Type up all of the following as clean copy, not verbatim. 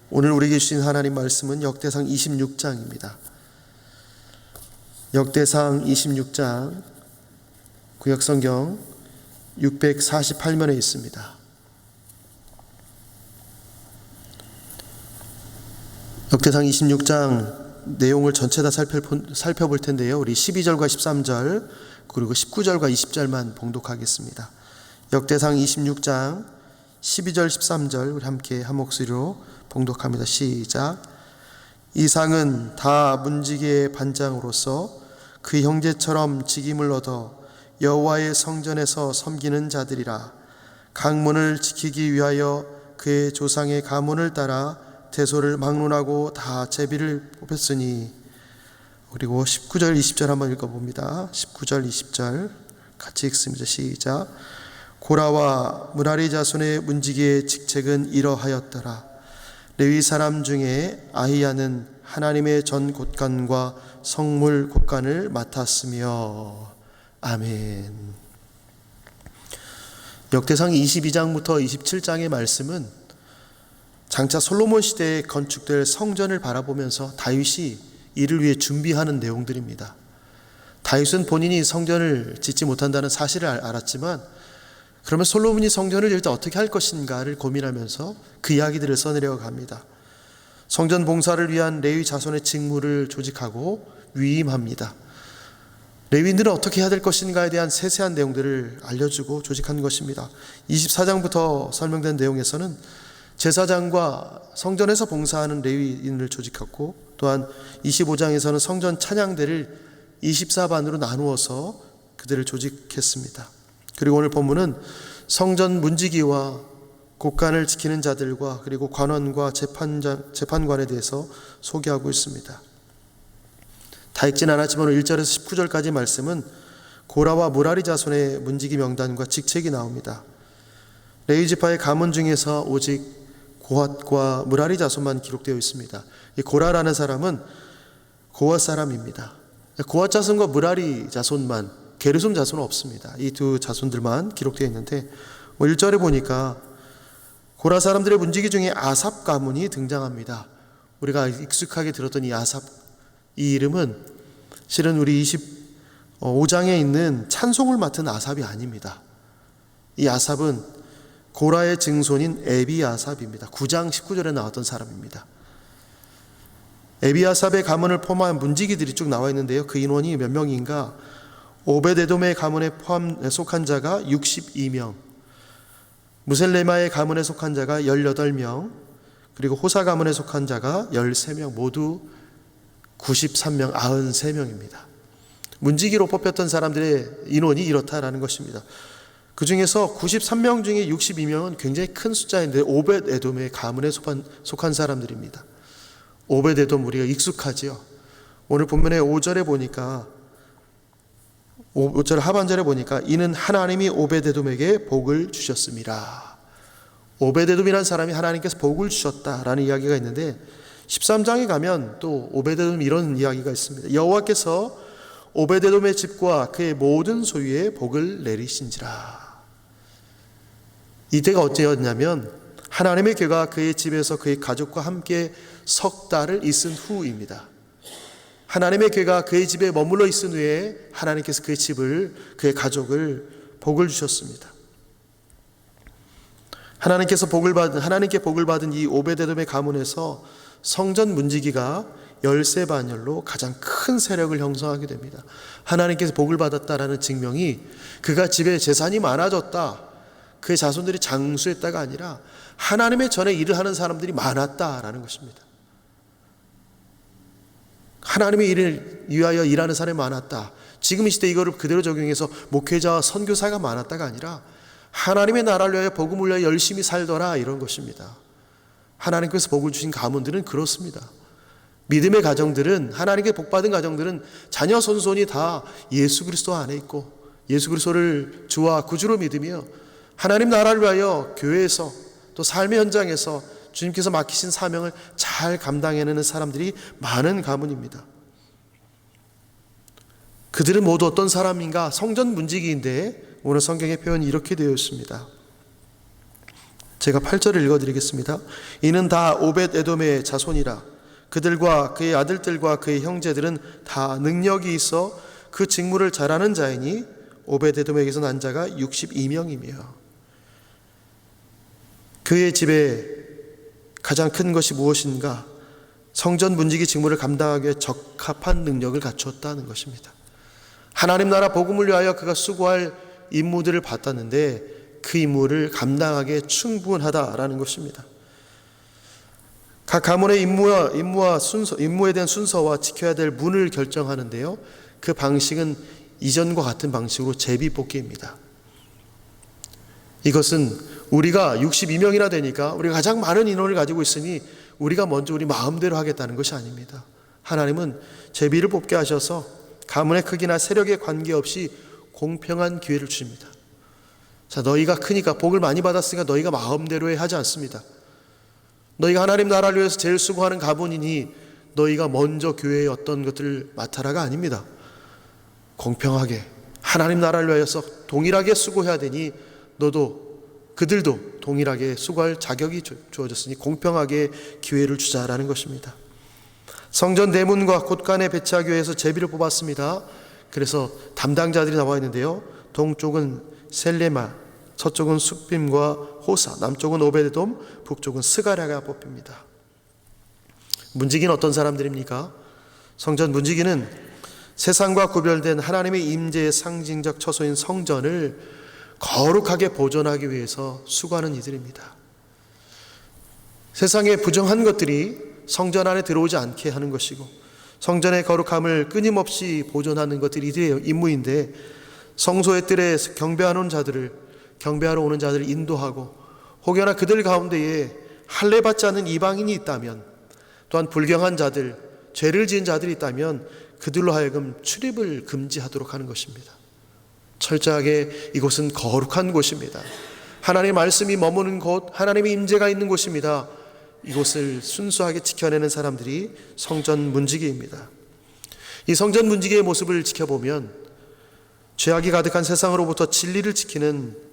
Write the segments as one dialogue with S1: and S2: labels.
S1: 오늘 우리에게 주신 하나님 말씀은 역대상 26장입니다. 역대상 26장 구약성경 648면에 있습니다. 역대상 26장 내용을 전체 다 살펴볼 텐데요. 우리 12절과 13절 그리고 19절과 20절만 봉독하겠습니다. 역대상 26장 12절 13절 우리 함께 한 목소리로 봉독합니다. 시작. 이상은 다 문지기의 반장으로서 그 형제처럼 직임을 얻어 여호와의 성전에서 섬기는 자들이라. 강문을 지키기 위하여 그의 조상의 가문을 따라 대소를 막론하고 다 제비를 뽑혔으니. 그리고 19절 20절 한번 읽어봅니다. 19절 20절 같이 읽습니다. 시작. 고라와 므라리 자손의 문지기의 직책은 이러하였더라. 레위 사람 중에 아히야는 하나님의 전 곳간과 성물 곳간을 맡았으며. 아멘. 역대상 22장부터 27장의 말씀은 장차 솔로몬 시대에 건축될 성전을 바라보면서 다윗이 이를 위해 준비하는 내용들입니다. 다윗은 본인이 성전을 짓지 못한다는 사실을 알았지만 그러면 솔로몬이 성전을 질 때 어떻게 할 것인가를 고민하면서 그 이야기들을 써내려 갑니다. 성전 봉사를 위한 레위 자손의 직무를 조직하고 위임합니다. 레위인들은 어떻게 해야 될 것인가에 대한 세세한 내용들을 알려주고 조직한 것입니다. 24장부터 설명된 내용에서는 제사장과 성전에서 봉사하는 레위인을 조직했고, 또한 25장에서는 성전 찬양대를 24반으로 나누어서 그들을 조직했습니다. 그리고 오늘 본문은 성전 문지기와 곳간을 지키는 자들과 그리고 관원과 재판관에 대해서 소개하고 있습니다. 다 읽진 않았지만 1절에서 19절까지 말씀은 고라와 므라리 자손의 문지기 명단과 직책이 나옵니다. 레위 지파의 가문 중에서 오직 고핫과 므라리 자손만 기록되어 있습니다. 이 고라라는 사람은 고핫 사람입니다. 고핫 자손과 므라리 자손만, 게르솜 자손은 없습니다. 이 두 자손들만 기록되어 있는데 1절에 보니까 고라 사람들의 문지기 중에 아삽 가문이 등장합니다. 우리가 익숙하게 들었던 이 아삽, 이 이름은 실은 우리 25장에 있는 찬송을 맡은 아삽이 아닙니다. 이 아삽은 고라의 증손인 에비아삽입니다. 9장 19절에 나왔던 사람입니다. 에비아삽의 가문을 포함한 문지기들이 쭉 나와 있는데요. 그 인원이 몇 명인가? 오벳에돔의 가문에 속한 자가 62명, 무셀레마의 가문에 속한 자가 18명, 그리고 호사 가문에 속한 자가 13명, 모두 93명, 93명입니다. 문지기로 뽑혔던 사람들의 인원이 이렇다라는 것입니다. 그 중에서 93명 중에 62명은 굉장히 큰 숫자인데 오벳에돔의 가문에 속한 사람들입니다. 오벳에돔 우리가 익숙하지요. 오늘 본문의 5절에 보니까 5절 하반절에 보니까 이는 하나님이 오벳에돔에게 복을 주셨습니다. 오벳에돔이라는 사람이 하나님께서 복을 주셨다라는 이야기가 있는데 13장에 가면 또 오벳에돔 이런 이야기가 있습니다. 여호와께서 오벳에돔의 집과 그의 모든 소유에 복을 내리신지라. 이때가 어째였냐면 하나님의 괴가 그의 집에서 그의 가족과 함께 석 달을 있은 후입니다. 하나님의 괴가 그의 집에 머물러 있은 후에 하나님께서 그의 집을, 그의 가족을 복을 주셨습니다. 하나님께 복을 받은 이 오벳에돔의 가문에서 성전 문지기가 열세반열로 가장 큰 세력을 형성하게 됩니다. 하나님께서 복을 받았다라는 증명이 그가 집에 재산이 많아졌다, 그의 자손들이 장수했다가 아니라 하나님의 전에 일을 하는 사람들이 많았다라는 것입니다. 하나님의 일을 위하여 일하는 사람이 많았다. 지금 이 시대 이거를 그대로 적용해서 목회자와 선교사가 많았다가 아니라 하나님의 나라를 위하여 복음을 위하여 열심히 살더라, 이런 것입니다. 하나님께서 복을 주신 가문들은 그렇습니다. 믿음의 가정들은, 하나님께 복받은 가정들은 자녀 손손이 다 예수 그리스도 안에 있고 예수 그리스도를 주와 구주로 믿으며 하나님 나라를 위하여 교회에서 또 삶의 현장에서 주님께서 맡기신 사명을 잘 감당해내는 사람들이 많은 가문입니다. 그들은 모두 어떤 사람인가? 성전 문지기인데 오늘 성경의 표현이 이렇게 되어 있습니다. 제가 8절을 읽어드리겠습니다. 이는 다 오벳 에돔의 자손이라. 그들과 그의 아들들과 그의 형제들은 다 능력이 있어 그 직무를 잘하는 자이니 오벳 에돔에게서 난 자가 62명이며 그의 집에 가장 큰 것이 무엇인가? 성전 문지기 직무를 감당하기에 적합한 능력을 갖추었다는 것입니다. 하나님 나라 복음을 위하여 그가 수고할 임무들을 받았는데 그 임무를 감당하기에 충분하다라는 것입니다. 각 가문의 임무에 대한 순서와 지켜야 될 문을 결정하는데요. 그 방식은 이전과 같은 방식으로 제비뽑기입니다. 이것은 우리가 62명이나 되니까 우리가 가장 많은 인원을 가지고 있으니 우리가 먼저 우리 마음대로 하겠다는 것이 아닙니다. 하나님은 제비를 뽑게 하셔서 가문의 크기나 세력에 관계없이 공평한 기회를 주십니다. 자, 너희가 크니까 복을 많이 받았으니까 너희가 마음대로 해 하지 않습니다. 너희가 하나님 나라를 위해서 제일 수고하는 가문이니 너희가 먼저 교회의 어떤 것들을 맡아라가 아닙니다. 공평하게 하나님 나라를 위해서 동일하게 수고해야 되니 너도 그들도 동일하게 수고할 자격이 주어졌으니 공평하게 기회를 주자라는 것입니다. 성전 대문과 곳간에 배치하기 위해서 제비를 뽑았습니다. 그래서 담당자들이 나와 있는데요. 동쪽은 셀레마, 서쪽은 숫빔과 호사, 남쪽은 오베데돔, 북쪽은 스가랴가 뽑힙니다. 문지기는 어떤 사람들입니까? 성전 문지기는 세상과 구별된 하나님의 임재의 상징적 처소인 성전을 거룩하게 보존하기 위해서 수고하는 이들입니다. 세상의 부정한 것들이 성전 안에 들어오지 않게 하는 것이고 성전의 거룩함을 끊임없이 보존하는 것들이 이들의 임무인데 성소의 뜰에 경배하러 오는 자들을 인도하고 혹여나 그들 가운데에 할례받지 않는 이방인이 있다면 또한 불경한 자들, 죄를 지은 자들이 있다면 그들로 하여금 출입을 금지하도록 하는 것입니다. 철저하게 이곳은 거룩한 곳입니다. 하나님의 말씀이 머무는 곳, 하나님의 임재가 있는 곳입니다. 이곳을 순수하게 지켜내는 사람들이 성전 문지기입니다. 이 성전 문지기의 모습을 지켜보면 죄악이 가득한 세상으로부터 진리를 지키는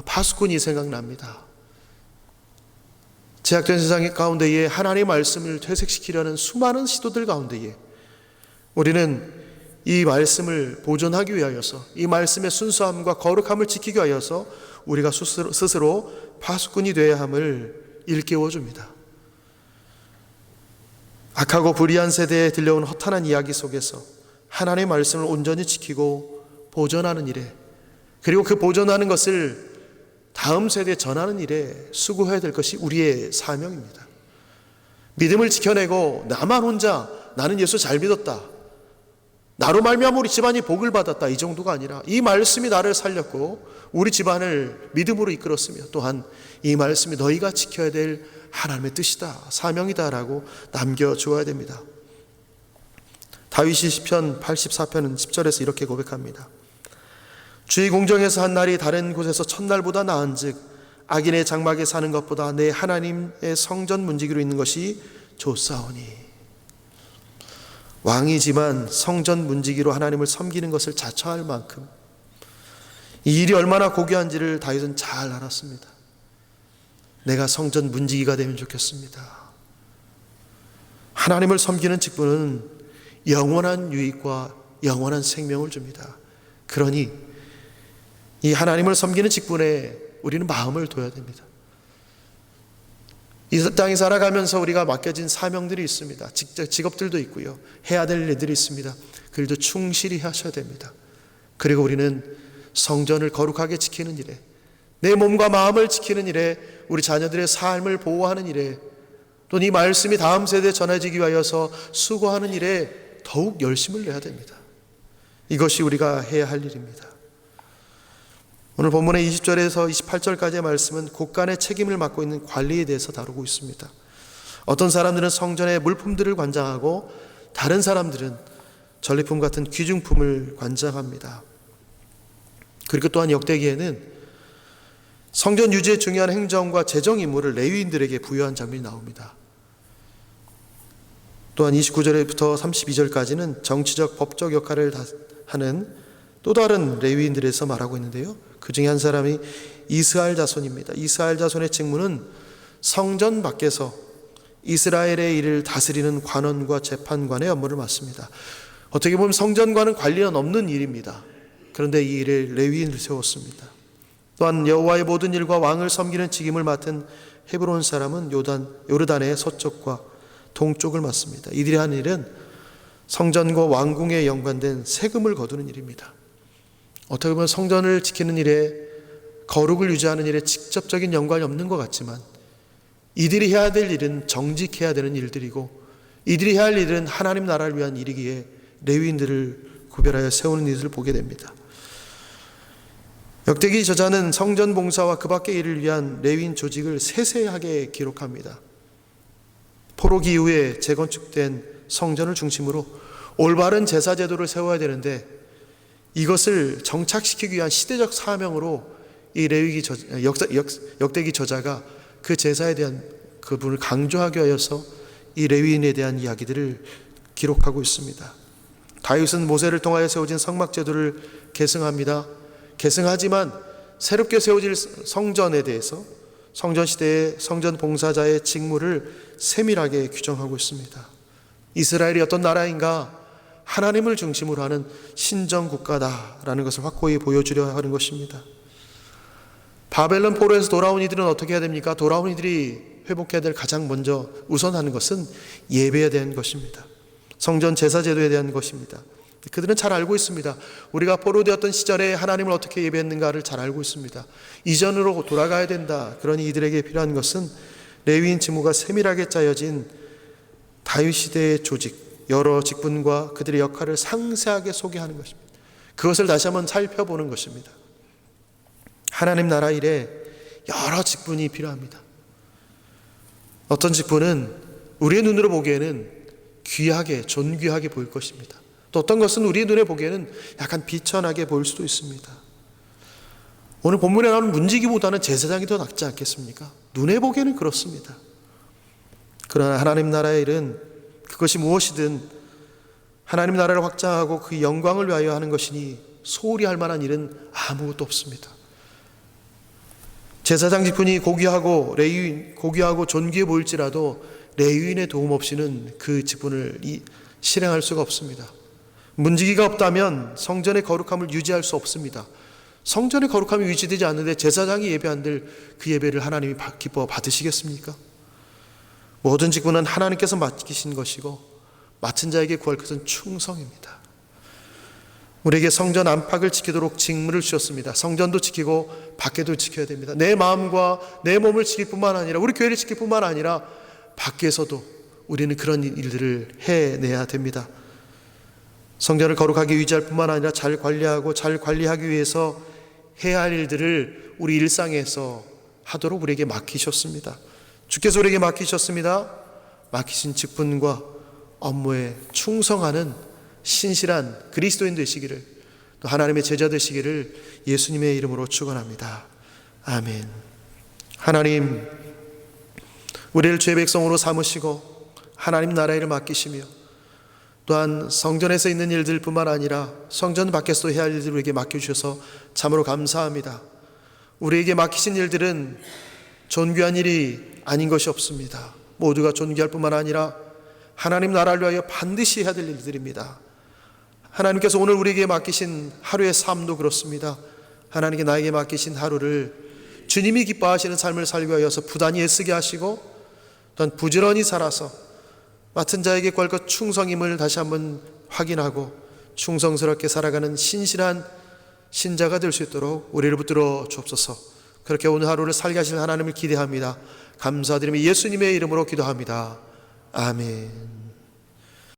S1: 파수꾼이 생각납니다. 제약된 세상 가운데에 하나님의 말씀을 퇴색시키려는 수많은 시도들 가운데에 우리는 이 말씀을 보존하기 위하여서 이 말씀의 순수함과 거룩함을 지키기 위하여서 우리가 스스로 파수꾼이 되어야 함을 일깨워줍니다. 악하고 불의한 세대에 들려온 허탄한 이야기 속에서 하나님의 말씀을 온전히 지키고 보존하는 일에 그리고 그 보존하는 것을 다음 세대에 전하는 일에 수고해야 될 것이 우리의 사명입니다. 믿음을 지켜내고 나만 혼자 나는 예수 잘 믿었다, 나로 말미암아 우리 집안이 복을 받았다, 이 정도가 아니라 이 말씀이 나를 살렸고 우리 집안을 믿음으로 이끌었으며 또한 이 말씀이 너희가 지켜야 될 하나님의 뜻이다, 사명이다라고 남겨주어야 됩니다. 다윗이 시편 84편은 10절에서 이렇게 고백합니다. 주의 공정에서 한 날이 다른 곳에서 첫날보다 나은즉 악인의 장막에 사는 것보다 내 하나님의 성전 문지기로 있는 것이 좋사오니. 왕이지만 성전 문지기로 하나님을 섬기는 것을 자처할 만큼 이 일이 얼마나 고귀한지를 다윗은 잘 알았습니다. 내가 성전 문지기가 되면 좋겠습니다. 하나님을 섬기는 직분은 영원한 유익과 영원한 생명을 줍니다. 그러니 이 하나님을 섬기는 직분에 우리는 마음을 둬야 됩니다. 이 땅에 살아가면서 우리가 맡겨진 사명들이 있습니다. 직업들도 있고요. 해야 될 일들이 있습니다. 그 일도 충실히 하셔야 됩니다. 그리고 우리는 성전을 거룩하게 지키는 일에, 내 몸과 마음을 지키는 일에, 우리 자녀들의 삶을 보호하는 일에, 또 이 말씀이 다음 세대에 전해지기 위하여서 수고하는 일에 더욱 열심을 내야 됩니다. 이것이 우리가 해야 할 일입니다. 오늘 본문의 20절에서 28절까지의 말씀은 곳간의 책임을 맡고 있는 관리에 대해서 다루고 있습니다. 어떤 사람들은 성전의 물품들을 관장하고 다른 사람들은 전리품 같은 귀중품을 관장합니다. 그리고 또한 역대기에는 성전 유지의 중요한 행정과 재정 임무를 레위인들에게 부여한 장면이 나옵니다. 또한 29절부터 32절까지는 정치적 법적 역할을 하는 또 다른 레위인들에서 말하고 있는데요. 그 중에 한 사람이 이스라엘 자손입니다. 이스라엘 자손의 직무는 성전 밖에서 이스라엘의 일을 다스리는 관원과 재판관의 업무를 맡습니다. 어떻게 보면 성전과는 관련 없는 일입니다. 그런데 이 일에 레위인을 세웠습니다. 또한 여호와의 모든 일과 왕을 섬기는 직임을 맡은 헤브론 사람은 요르단의 서쪽과 동쪽을 맡습니다. 이들이 하는 일은 성전과 왕궁에 연관된 세금을 거두는 일입니다. 어떻게 보면 성전을 지키는 일에, 거룩을 유지하는 일에 직접적인 연관이 없는 것 같지만 이들이 해야 될 일은 정직해야 되는 일들이고 이들이 해야 할 일은 하나님 나라를 위한 일이기에 레위인들을 구별하여 세우는 일을 보게 됩니다. 역대기 저자는 성전 봉사와 그 밖의 일을 위한 레위인 조직을 세세하게 기록합니다. 포로기 이후에 재건축된 성전을 중심으로 올바른 제사 제도를 세워야 되는데 이것을 정착시키기 위한 시대적 사명으로 이 역대기 저자가 그 제사에 대한 그분을 강조하기 위해서 이 레위인에 대한 이야기들을 기록하고 있습니다. 다윗은 모세를 통하여 세워진 성막 제도를 계승합니다. 계승하지만 새롭게 세워질 성전에 대해서 성전 시대의 성전 봉사자의 직무를 세밀하게 규정하고 있습니다. 이스라엘이 어떤 나라인가? 하나님을 중심으로 하는 신정 국가다라는 것을 확고히 보여주려 하는 것입니다. 바벨론 포로에서 돌아온 이들은 어떻게 해야 됩니까? 돌아온 이들이 회복해야 될 가장 먼저 우선하는 것은 예배에 대한 것입니다. 성전 제사 제도에 대한 것입니다. 그들은 잘 알고 있습니다. 우리가 포로되었던 시절에 하나님을 어떻게 예배했는가를 잘 알고 있습니다. 이전으로 돌아가야 된다. 그러니 이들에게 필요한 것은 레위인 직무가 세밀하게 짜여진 다윗 시대의 조직, 여러 직분과 그들의 역할을 상세하게 소개하는 것입니다. 그것을 다시 한번 살펴보는 것입니다. 하나님 나라 일에 여러 직분이 필요합니다. 어떤 직분은 우리의 눈으로 보기에는 귀하게, 존귀하게 보일 것입니다. 또 어떤 것은 우리의 눈에 보기에는 약간 비천하게 보일 수도 있습니다. 오늘 본문에 나오는 문지기보다는 제사장이 더 낫지 않겠습니까? 눈에 보기에는 그렇습니다. 그러나 하나님 나라의 일은 그것이 무엇이든 하나님 나라를 확장하고 그 영광을 위하여 하는 것이니 소홀히 할 만한 일은 아무것도 없습니다. 제사장 직분이 고귀하고 존귀해 보일지라도 레위인의 도움 없이는 그 직분을 실행할 수가 없습니다. 문지기가 없다면 성전의 거룩함을 유지할 수 없습니다. 성전의 거룩함이 유지되지 않는데 제사장이 예배한들 그 예배를 하나님이 기뻐 받으시겠습니까? 모든 직분은 하나님께서 맡기신 것이고 맡은 자에게 구할 것은 충성입니다. 우리에게 성전 안팎을 지키도록 직무를 주셨습니다. 성전도 지키고 밖에도 지켜야 됩니다. 내 마음과 내 몸을 지킬 뿐만 아니라 우리 교회를 지킬 뿐만 아니라 밖에서도 우리는 그런 일들을 해내야 됩니다. 성전을 거룩하게 유지할 뿐만 아니라 잘 관리하기 위해서 해야 할 일들을 우리 일상에서 하도록 우리에게 맡기셨습니다. 주께서 우리에게 맡기셨습니다. 맡기신 직분과 업무에 충성하는 신실한 그리스도인 되시기를, 또 하나님의 제자 되시기를 예수님의 이름으로 축원합니다. 아멘. 하나님, 우리를 죄 백성으로 삼으시고 하나님 나라의 일을 맡기시며 또한 성전에서 있는 일들 뿐만 아니라 성전 밖에서도 해야 할 일들을 우리에게 맡겨주셔서 참으로 감사합니다. 우리에게 맡기신 일들은 존귀한 일이 아닌 것이 없습니다. 모두가 존귀할 뿐만 아니라 하나님 나라를 위하여 반드시 해야 될 일들입니다. 하나님께서 오늘 우리에게 맡기신 하루의 삶도 그렇습니다. 하나님께 나에게 맡기신 하루를 주님이 기뻐하시는 삶을 살기 위하여서 부단히 애쓰게 하시고 또한 부지런히 살아서 맡은 자에게 구할 것 충성임을 다시 한번 확인하고 충성스럽게 살아가는 신실한 신자가 될 수 있도록 우리를 붙들어 주옵소서. 그렇게 오늘 하루를 살게 하실 하나님을 기대합니다. 감사드리며 예수님의 이름으로 기도합니다. 아멘.